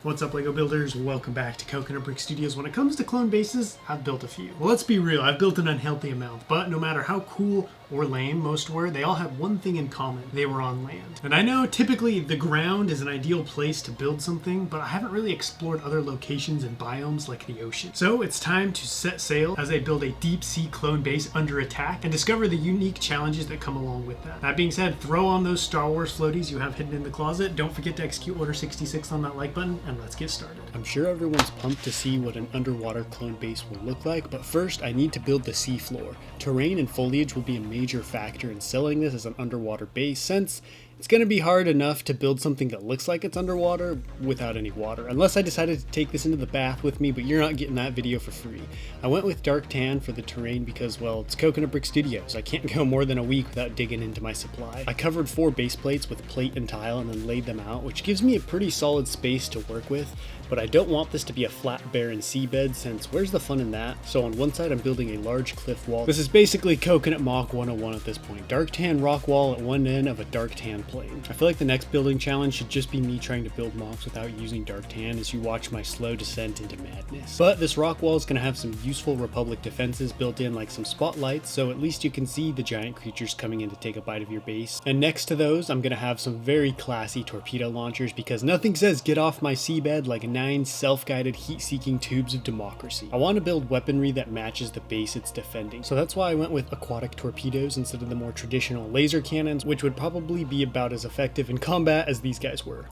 What's up, LEGO builders? Welcome back to Coconut Brick Studios. When it comes to clone bases, I've built a few. Well, let's be real, I've built an unhealthy amount, but no matter how cool or lame most were, they all had one thing in common. They were on land. And I know typically the ground is an ideal place to build something, but I haven't really explored other locations and biomes like the ocean. So it's time to set sail as I build a deep sea clone base under attack and discover the unique challenges that come along with that. That being said, throw on those Star Wars floaties you have hidden in the closet. Don't forget to execute Order 66 on that like button, and let's get started. I'm sure everyone's pumped to see what an underwater clone base will look like, but first I need to build the sea floor. Terrain and foliage will be a major factor in selling this as an underwater base, since it's going to be hard enough to build something that looks like it's underwater without any water, unless I decided to take this into the bath with me, but you're not getting that video for free. I went with dark tan for the terrain because, well, it's Coconut Brick Studios. I can't go more than a week without digging into my supply. I covered 4 base plates with plate and tile and then laid them out, which gives me a pretty solid space to work with, but I don't want this to be a flat, barren seabed, since where's the fun in that? So on one side I'm building a large cliff wall. This is basically Coconut Mock 101 at this point. Dark tan rock wall at one end of a dark tan plane. I feel like the next building challenge should just be me trying to build mocks without using dark tan as you watch my slow descent into madness. But this rock wall is going to have some useful Republic defenses built in, like some spotlights, so at least you can see the giant creatures coming in to take a bite of your base. And next to those, I'm going to have some very classy torpedo launchers, because nothing says get off my seabed like 9 self-guided heat-seeking tubes of democracy. I want to build weaponry that matches the base it's defending, so that's why I went with aquatic torpedoes instead of the more traditional laser cannons, which would probably be about as effective in combat as these guys were.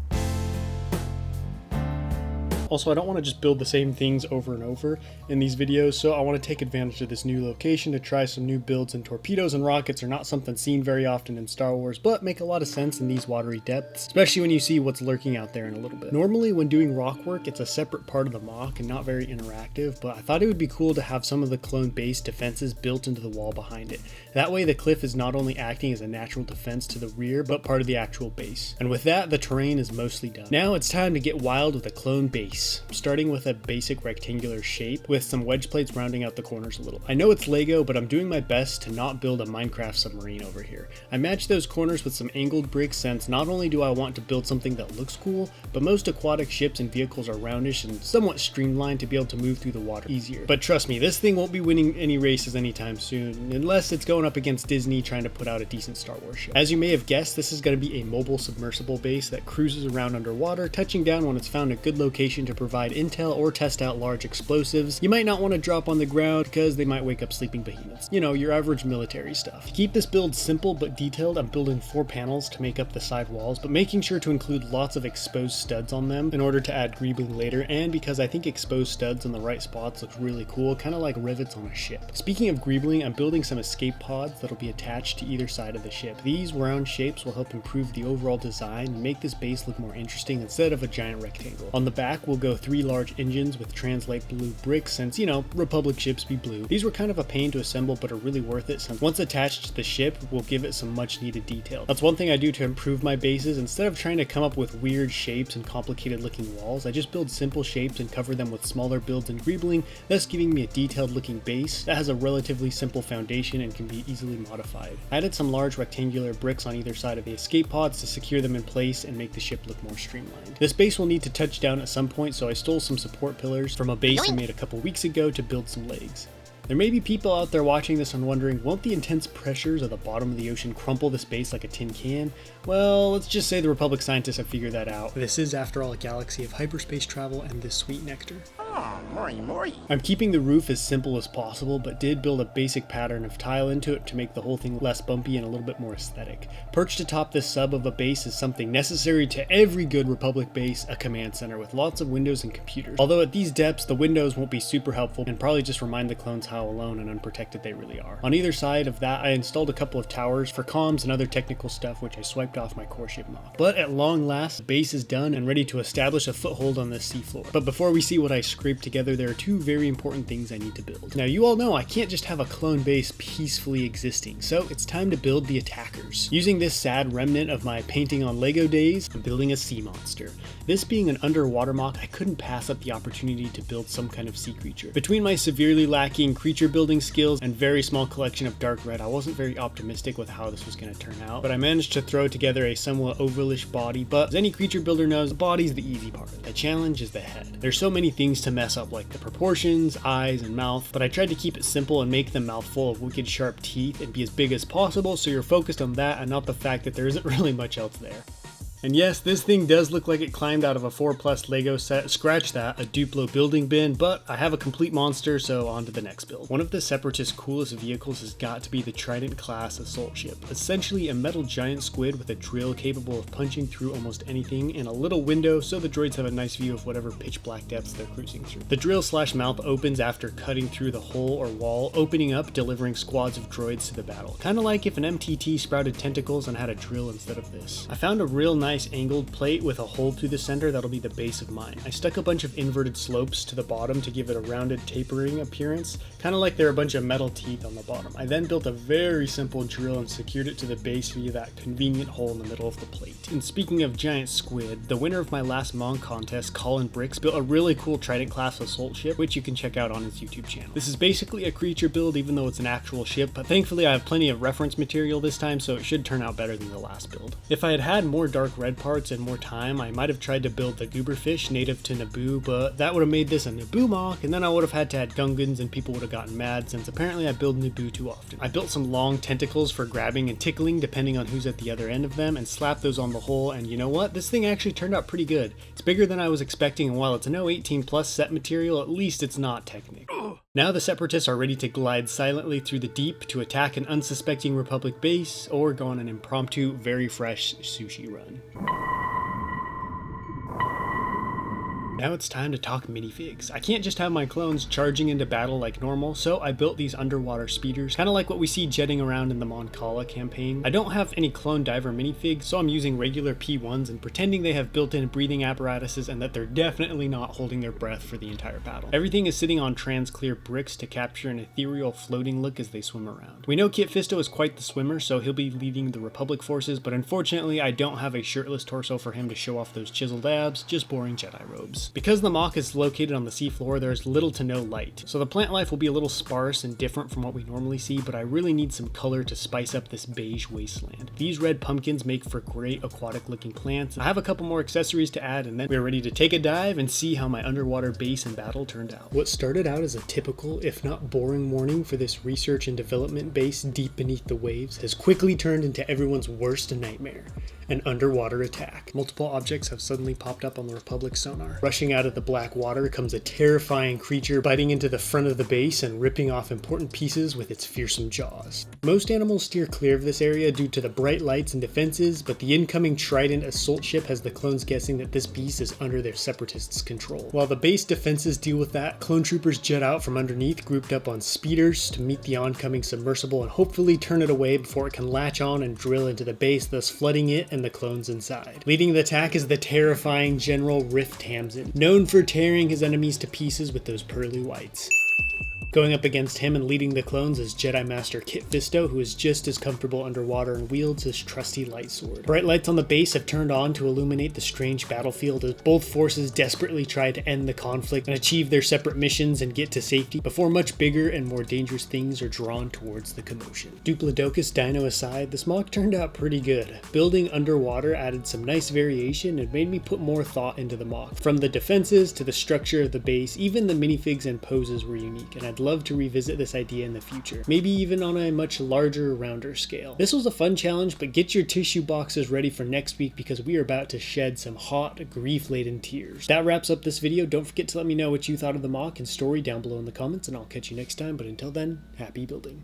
Also, I don't want to just build the same things over and over in these videos, so I want to take advantage of this new location to try some new builds, and torpedoes and rockets are not something seen very often in Star Wars, but make a lot of sense in these watery depths, especially when you see what's lurking out there in a little bit. Normally, when doing rock work, it's a separate part of the mock and not very interactive, but I thought it would be cool to have some of the clone base defenses built into the wall behind it. That way, the cliff is not only acting as a natural defense to the rear, but part of the actual base. And with that, the terrain is mostly done. Now it's time to get wild with a clone base. Starting with a basic rectangular shape with some wedge plates rounding out the corners a little. I know it's Lego, but I'm doing my best to not build a Minecraft submarine over here. I matched those corners with some angled bricks, since not only do I want to build something that looks cool, but most aquatic ships and vehicles are roundish and somewhat streamlined to be able to move through the water easier. But trust me, this thing won't be winning any races anytime soon, unless it's going up against Disney trying to put out a decent Star Wars show. As you may have guessed, this is going to be a mobile submersible base that cruises around underwater, touching down when it's found a good location to provide intel or test out large explosives. You might not want to drop on the ground because they might wake up sleeping behemoths. You know, your average military stuff. To keep this build simple but detailed, I'm building 4 panels to make up the side walls, but making sure to include lots of exposed studs on them in order to add greebling later, and because I think exposed studs in the right spots looks really cool, kind of like rivets on a ship. Speaking of greebling, I'm building some escape pods that'll be attached to either side of the ship. These round shapes will help improve the overall design and make this base look more interesting instead of a giant rectangle. On the back, we'll go 3 large engines with translate blue bricks, since, you know, Republic ships be blue. These were kind of a pain to assemble, but are really worth it, since once attached to the ship, we'll give it some much needed detail. That's one thing I do to improve my bases. Instead of trying to come up with weird shapes and complicated looking walls, I just build simple shapes and cover them with smaller builds and greebling, thus giving me a detailed looking base that has a relatively simple foundation and can be easily modified. I added some large rectangular bricks on either side of the escape pods to secure them in place and make the ship look more streamlined. This base will need to touch down at some point, so I stole some support pillars from a base I made a couple weeks ago to build some legs. There may be people out there watching this and wondering, won't the intense pressures of the bottom of the ocean crumple this base like a tin can? Well, let's just say the Republic scientists have figured that out. This is, after all, a galaxy of hyperspace travel and this sweet nectar. I'm keeping the roof as simple as possible, but did build a basic pattern of tile into it to make the whole thing less bumpy and a little bit more aesthetic. Perched atop this sub of a base is something necessary to every good Republic base, a command center with lots of windows and computers. Although at these depths, the windows won't be super helpful and probably just remind the clones how alone and unprotected they really are. On either side of that, I installed a couple of towers for comms and other technical stuff, which I swiped off my core ship mock. But at long last, the base is done and ready to establish a foothold on this seafloor. But before we see what I scraped together, there are two very important things I need to build. Now you all know I can't just have a clone base peacefully existing, so it's time to build the attackers. Using this sad remnant of my painting on Lego days, I'm building a sea monster. This being an underwater mock, I couldn't pass up the opportunity to build some kind of sea creature. Between my severely lacking creature building skills and very small collection of dark red, I wasn't very optimistic with how this was going to turn out, but I managed to throw together a somewhat ovalish body. But as any creature builder knows, the body's the easy part. The challenge is the head. There's so many things to mess up, like the proportions, eyes, and mouth, but I tried to keep it simple and make the mouth full of wicked sharp teeth and be as big as possible, so you're focused on that and not the fact that there isn't really much else there. And yes, this thing does look like it climbed out of a 4+ Lego set, scratch that, a Duplo building bin, but I have a complete monster, so on to the next build. One of the Separatists' coolest vehicles has got to be the Trident class assault ship, essentially a metal giant squid with a drill capable of punching through almost anything in a little window, so the droids have a nice view of whatever pitch black depths they're cruising through. The drill/mouth opens after cutting through the hole or wall, opening up, delivering squads of droids to the battle. Kinda like if an MTT sprouted tentacles and had a drill instead of this. I found a real nice angled plate with a hole through the center that'll be the base of mine. I stuck a bunch of inverted slopes to the bottom to give it a rounded tapering appearance, kind of like there are a bunch of metal teeth on the bottom. I then built a very simple drill and secured it to the base via that convenient hole in the middle of the plate. And speaking of giant squid, the winner of my last Mon contest, Colin Bricks, built a really cool Trident class assault ship, which you can check out on his YouTube channel. This is basically a creature build even though it's an actual ship, but thankfully I have plenty of reference material this time, so it should turn out better than the last build. If I had had more dark red parts and more time, I might have tried to build the Gooberfish native to Naboo, but that would have made this a Naboo mock, and then I would have had to add Gungans and people would have gotten mad since apparently I build Naboo too often. I built some long tentacles for grabbing and tickling depending on who's at the other end of them and slapped those on the hole, and you know what? This thing actually turned out pretty good. It's bigger than I was expecting, and while it's no 18+ set material, at least it's not Technic. Now the Separatists are ready to glide silently through the deep to attack an unsuspecting Republic base or go on an impromptu, very fresh sushi run. Now it's time to talk minifigs. I can't just have my clones charging into battle like normal, so I built these underwater speeders, kind of like what we see jetting around in the Mon Cala campaign. I don't have any clone diver minifigs, so I'm using regular P1s and pretending they have built-in breathing apparatuses and that they're definitely not holding their breath for the entire battle. Everything is sitting on trans-clear bricks to capture an ethereal floating look as they swim around. We know Kit Fisto is quite the swimmer, so he'll be leading the Republic forces, but unfortunately I don't have a shirtless torso for him to show off those chiseled abs, just boring Jedi robes. Because the mock is located on the seafloor, there's little to no light, so the plant life will be a little sparse and different from what we normally see, but I really need some color to spice up this beige wasteland. These red pumpkins make for great aquatic looking plants. I have a couple more accessories to add, and then we're ready to take a dive and see how my underwater base in battle turned out. What started out as a typical, if not boring morning for this research and development base deep beneath the waves has quickly turned into everyone's worst nightmare. An underwater attack. Multiple objects have suddenly popped up on the Republic sonar. Rushing out of the black water comes a terrifying creature biting into the front of the base and ripping off important pieces with its fearsome jaws. Most animals steer clear of this area due to the bright lights and defenses, but the incoming Trident assault ship has the clones guessing that this beast is under their Separatists' control. While the base defenses deal with that, clone troopers jet out from underneath, grouped up on speeders to meet the oncoming submersible and hopefully turn it away before it can latch on and drill into the base, thus flooding it and the clones inside. Leading the attack is the terrifying General Riff Tamsin, known for tearing his enemies to pieces with those pearly whites. Going up against him and leading the clones is Jedi Master Kit Fisto, who is just as comfortable underwater and wields his trusty light sword. Bright lights on the base have turned on to illuminate the strange battlefield as both forces desperately try to end the conflict and achieve their separate missions and get to safety before much bigger and more dangerous things are drawn towards the commotion. Duplodocus Dino aside, this mock turned out pretty good. Building underwater added some nice variation and made me put more thought into the mock. From the defenses to the structure of the base, even the minifigs and poses were unique, and I'd love to revisit this idea in the future, maybe even on a much larger, rounder scale. This was a fun challenge, but get your tissue boxes ready for next week because we are about to shed some hot, grief-laden tears. That wraps up this video. Don't forget to let me know what you thought of the mock and story down below in the comments, and I'll catch you next time, but until then, happy building.